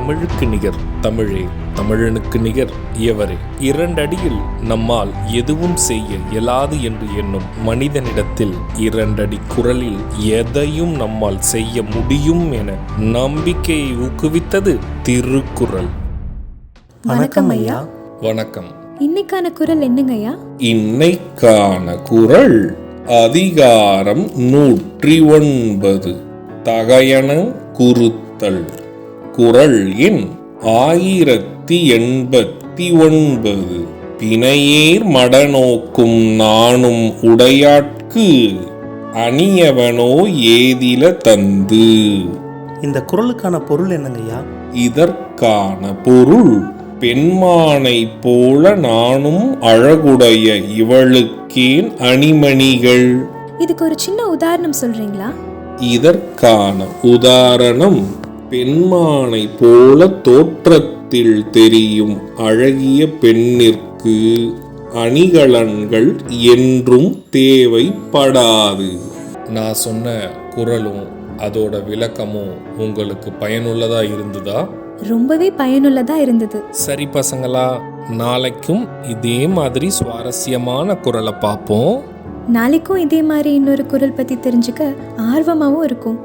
தமிழுக்கு நிகர் தமிழே, தமிழனுக்கு நிகர் எவரே. 2 அடியில் நம்மால் எதுவும் செய்ய இயலாது என்று எண்ணும் மனிதனிடத்தில் 2 அடி குரலில் எதையும் நம்மால் செய்ய முடியும் என நம்பிக்கையை ஊக்குவித்தது திருக்குறள். வணக்கம் ஐயா. வணக்கம். இன்னைக்கான குறள் என்னங்க ஐயா? இன்னைக்கான குறள் அதிகாரம் 109 தகையன குறுத்தல். குறள் எண் 1089. பிணையேர் மடநோக்கும் நாணும் உடையாட்கு அணியவனோ ஏதில தந்து. இந்த குறளுக்கான பொருள் என்னங்கய்யா? இதற்கான பொருள், பெண்மானை போல நானும் அழகுடைய இவளுக்கேன் அணிமணிகள். இதுக்கு ஒரு சின்ன உதாரணம் சொல்றீங்களா? இதற்கான உதாரணம், பெண்மானை போல தோற்றத்தில் தெரியும் அழகிய பெண்ணிற்கு அணிகலன்கள் என்றும் தேவைப்படாது. நான் சொன்ன குறளும் அதோட விளக்கமும் உங்களுக்கு பயனுள்ளதா இருந்ததா? ரொம்பவே பயனுள்ளதா இருந்தது. சரி பசங்களா, நாளைக்கும் இதே மாதிரி சுவாரஸ்யமான குறளை பார்ப்போம். நாளைக்கும் இதே மாதிரி இன்னொரு குறள் பத்தி தெரிஞ்சுக்க ஆர்வமாவும் இருக்கும்.